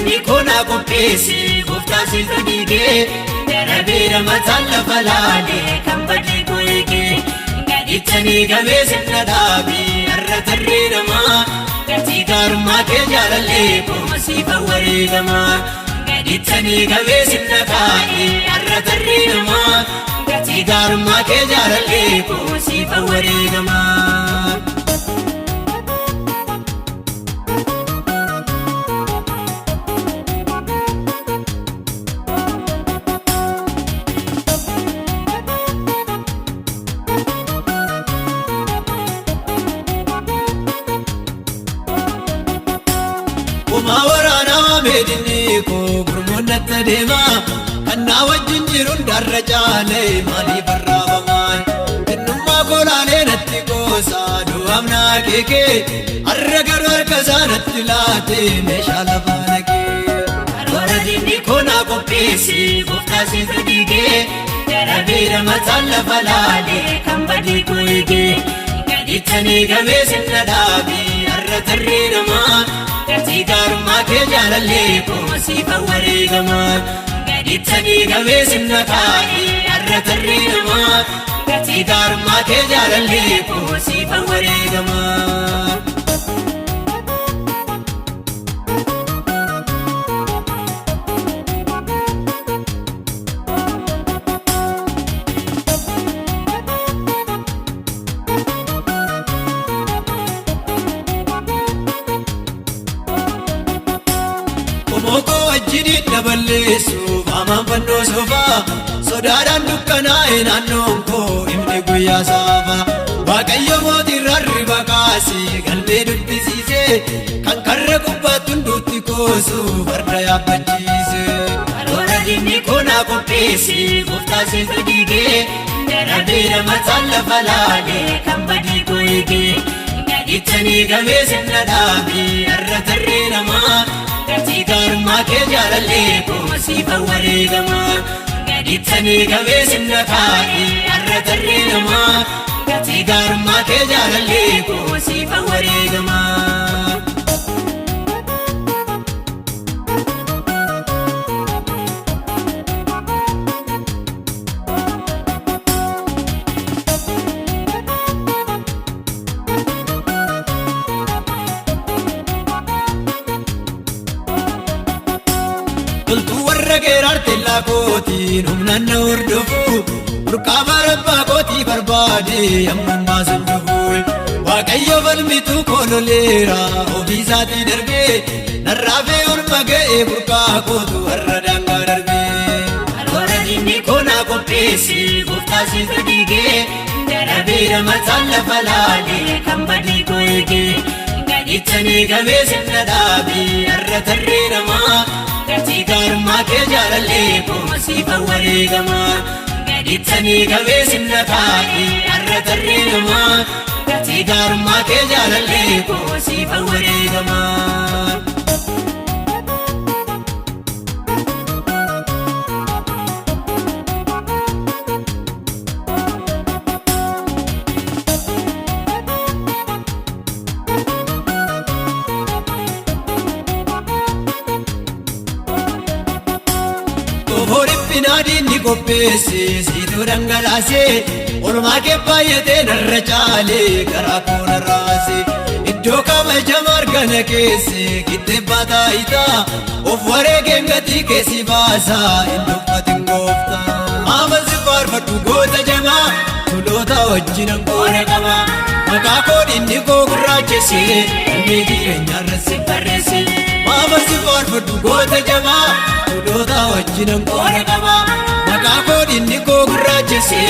Nikona kopesi gofta sifadige Darabira matalla falale kambadi koike Gaditani gabesin nadabi arra tarrirama Gati garma ke jalalle kumasifa waridama Gaditani gabesin nadabi arra tarrirama Gati garma ke jalalle kumasifa waridama Mawarana medini ko gurmunat dema kanna wajin jirun darajale mali barrabama innumma golale natti ko sadu amna keke arragar kazanat late meshala banake arwaradini kona ko pesi gofta sifadige darabira matalla falale kambadi koige gaditani gabesin nadabi arra tarrirama Gati garma ke jalalle kumasifa waridama Gaditani gabesin nakai arra tarrirama Gati garma ke jalalle kumasifa waridama Moko wajjini daballeessu Faamaan fannoo sofa Sodaadhaan dukkanaa'e naannoon koo himni guyyaa saafa Waaqayyo mootiin rarriba kaasi galmee dubbisiise Kan karra gubbaatti hunduutti koosu farda yaabbachiise Karoora dinni koonaa qopheessi gooftaa sifadige Darabira mataan lafa laale kan badii koyige Gaditanii gabeesin nadhaabi arra tarree namaa Gati garma ke jalalle kumasifa waridama Gaditani gabesin nakai arra tarrirama Gati garma ke jalalle kumasifa waridama Toltu warra geerarte laakooti humnaan na hordofu Burqaa rabbaa kooti barbaade ammummaa sun dhufu Waaqayyo falmitu kololeera ofiisaatii darbee Narraafee orma ga'e burqaa kootu warra daangaa darbee Karoora dinni koonaa qopheessi gooftaa sifadige Darabira mataan lafa laale kan badii koyige Gaditanii gabeesin nadhaabi arra tarreerama Gati garma ke jalalle kumasifa waridama Gaditani gabesin nakai arra tarrirama Gati garma ke jalalle kumasifa waridama Horipinaadini qopheesse siituu dhangalaase Olmaa kee baay'atee narra caale garaa koo narraase Iddoo kabajama argana keesse giddee baataayitaa Of wareegeen gatii keessi baasa hin dhuffatin goofta Maama si faarfadhu goota jamaa tuloota wajjinan qoora qaba Maqaa koo dinni koo gurraachesse ilmii jireenyaarra si barreesse Maama si faarfadhu goota jamaa tuloota wajjinan qoora qaba Maqaa koo dinni koo gurraachesse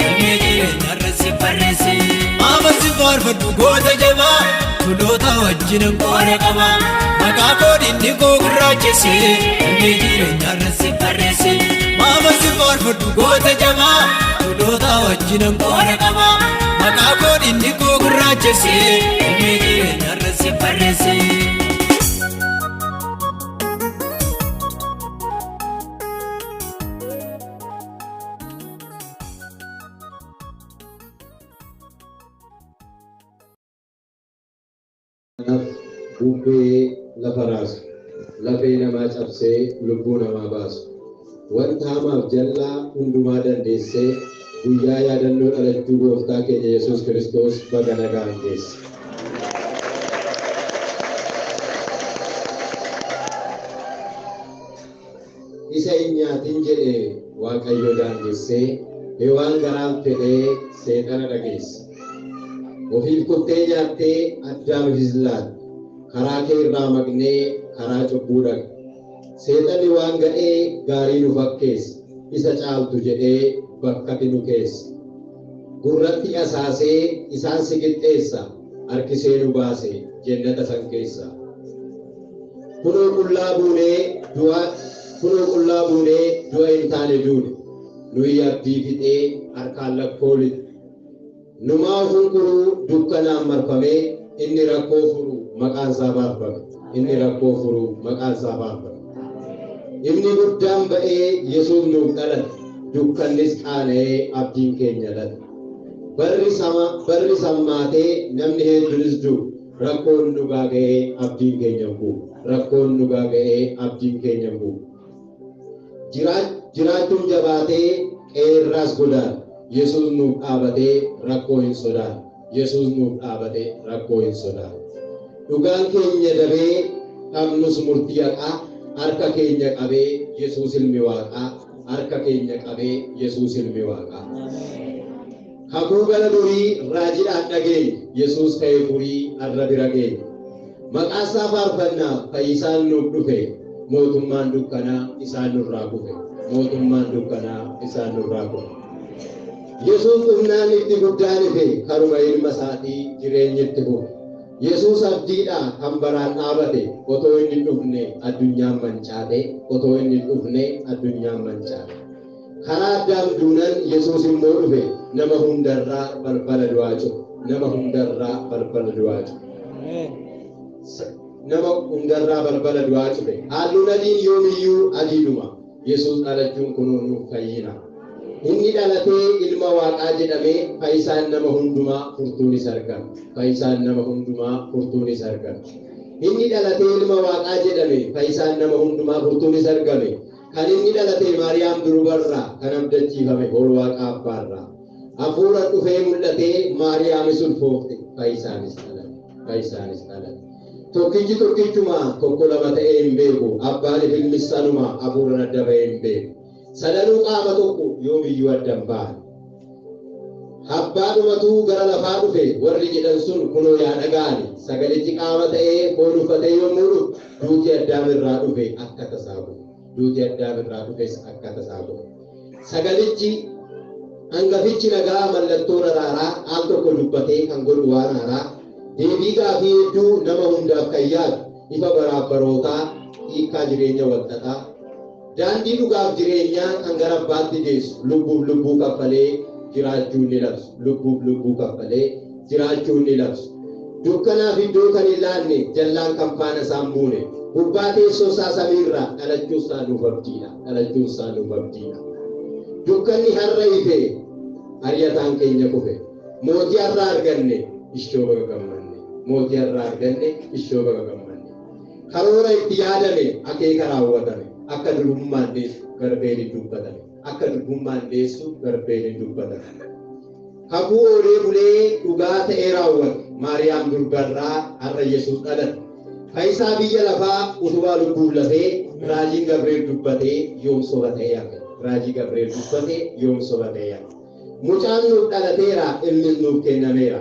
ilmii jireenyaarra si barreesse Maama si faarfadhu goota jamaa tuloota wajjinan qoora qaba Maqaa koo dinni koo gurraachesse ilmii jireenyaarra si barreesse Maama si faarfadhu goota jamaa tuloota wajjinan qoora qaba Maqaa koo dinni koo gurraachesse ilmii jireenyaarra si barreesse Bupe la Faras. lafee namaa cabsee lubbuu namaa baasu. Wanta hamaaf jallaa hundumaa dandeessee guyyaa yaadannoo dhalachuu gooftaa keenya Yesuus Kiristoos baga nagaan geesse. Isa hin nyaatin jedhee Waaqayyo daangessee Hewaan garaan fedhee seexana dhageesse. Ofiif kuttee nyaattee Addaamifis laatte. Karaa kee irraa maqnee karaa cubbuu dhaqe. Seexanni waan gadhee gaarii nu fakkeesse. Isa caaltu jedhee bakkatti nu keesse. Gurratti asaasee isaan si qixxeessa. Harkisee nu baase jannata san keessa. Kunoo qullaa buunee du'a hin taane duune. Nuyi abdii fixee harkaan lakkoolite. Numaa funkuruu dukkanaan marfamee inni rakkoo furu maqaan isaa baafame. Inni rakkoo furu maqaan isaa baafame. Inni guddaan ba'ee Yesuus nuuf dhalate. Dukkannis qaana'ee abdiin keenya late. Barri sammaatee namni hedduunis du'u. Rakkoon nu gaaga'ee abdiin keenya bu'u. Rakkoon nu gaaga'ee abdiin keenya bu'u. Jiraachuun jabaatee qeerraas godaan. Yesuus nuuf dhaabatee rakkoo hin sodaan. Yesuus nuuf dhaabatee rakkoo hin sodaan. Dhugaan keenya dabee dhabnus murtii haqaa. Harka keenya qabee Yesuus ilmi Waaqaa. Harka keenya qabee Yesuus ilmi Waaqaa. Kakuu gara durii raajiidhaan dhageenye. Yesuus ka'ee furii har'a bira geenye. Maqaa isaa faarfannaa fayyisaan nuuf dhufe. Mootummaan dukkanaa isaan nurraa kufe. Mootummaan dukkanaa isaan nurraa kufe. Yesuus humnaan itti guddaan ife karuma ilma isaatii jireenyi itti fufe. Yesuus abdiidha kan baraan dhaabate otoo inni dhufne addunyaan mancaate. Otoo inni dhufne addunyaan mancaate. Karaa Addaam duunan Yesuus immoo dhufe nama hundarraa balbala du'aa cufe. Nama hundarraa balbala du'aa cufe. Nama hundarraa balbala du'aa cufe. Halluun adiin yoomiyyuu adiidhuma. Yesuus dhalachuun kunoo nuuf fayyina. Inni dhalatee ilma Waaqaa jedhamee fayyisaan nama hundumaa furtuunis argama. Fayyisaan nama hundumaa furtuunis argama. Inni dhalatee ilma Waaqaa jedhamee fayyisaan nama hundumaa furtuunis argame. Kan inni dhalatee Maariyaam durubarraa kan abdachiifame hool Waaqaa abbaarraa. Hafuura dhufee mul'atee Maariyaamis ulfoofte fayyisaanis dhalate. Fayyisaanis dhalate. Tokkichuma tokko lama ta'ee hin beeku. Abbaan ilmis sanuma hafuuraan adda ba'ee hin beeku. Sadanuu qaama tokko yoomiyyuu adda hin baane. Abbaadhumatu gara lafaa dhufe warri jedhan sun kunoo yaa dhaga'ani. Sagalichi qaama ta'ee foon uffatee yommuu dhufu duuti Addaam irraa dhufe akka tasaa bu'e. Duuti Addaam irraa dhufes akka tasaa bu'e. Sagalichi hangafichi nagaa mallattoon araaraa al tokko dubbatee kan godhu waan haaraa. Deebii gaafii hedduu nama hundaaf kan yaadu ifa baraabarootaa hiikaa jireenya walxaxaa. Daandii dhugaaf jireenyaa kan gara abbaatti geessu lubbuu kaffalee jiraachuun ni labsu. Lubbuu kaffalee jiraachuun ni labsu. Dukkanaaf iddoo kan hin laanne jallaan kan faana isaan buune. Gubbaa teessoo isaa samiirraa dhalachuun isaa nuuf abdiidha. Dhalachuun isaa nuuf abdiidha. Dukkanni har'a ife ariyataan keenya kufe. Mootii har'a arganne ishoo baga gammanne. Mootii har'a arganne ishoo baga gammanne. Karoora itti yaadame akeeka raawwatame. Akka durbummaan deessu garbeen hin dubbatame. Akka durbummaan deessu garbeen hin dubbatame. Kakuu oolee bulee dhugaa ta'ee raawwate. Maariyaam durbarraa har'a Yesuus dhalate. Fayyisaa biyya lafaa utubaa lubbuuf lafee raajiin Gabriel dubbatee yoom soba ta'ee hafe. Raajii Gabriel dubbatee yoom soba ta'ee hafe. Mucaan nuuf dhalateera, ilmis nuuf kennameera.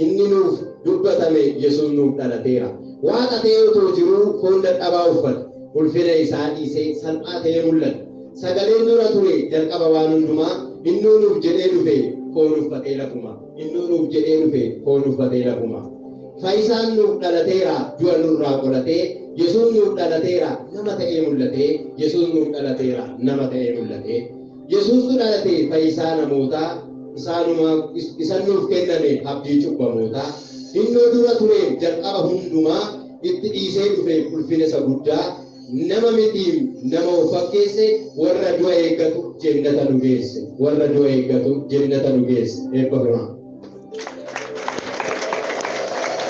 Inni nuuf dubbatame Yesuus nuuf dhalateera. Waaqa ta'ee otoo jiruu foon dadhabaa uffate. Ulfina isaa dhiisee salphaa ta'ee mul'ate. Sagaleen dura ture jalqaba waan hundumaa innuu nuuf jedhee dhufe foon uffatee lafuma. Innuu nuuf jedhee dhufe foon uffatee lafuma. Fayyisaan nuuf dhalateera du'a nurraa qolatee. Yesuus nuuf dhalateera nama ta'ee mul'atee. Yesuus nuuf dhalateera nama ta'ee mul'atee. Yesuustu dhalatee fayyisaa namootaa. Isa nuuf kenname abdii cubbamootaa. Innoo dura ture jalqaba hundumaa itti dhiisee dhufe ulfina isa guddaa. Nama mitiim nama of fakkeesse warra du'a eeggatu jannata nu geesse. Warra du'a eeggatu jannata nu geesse. Eebba biraa.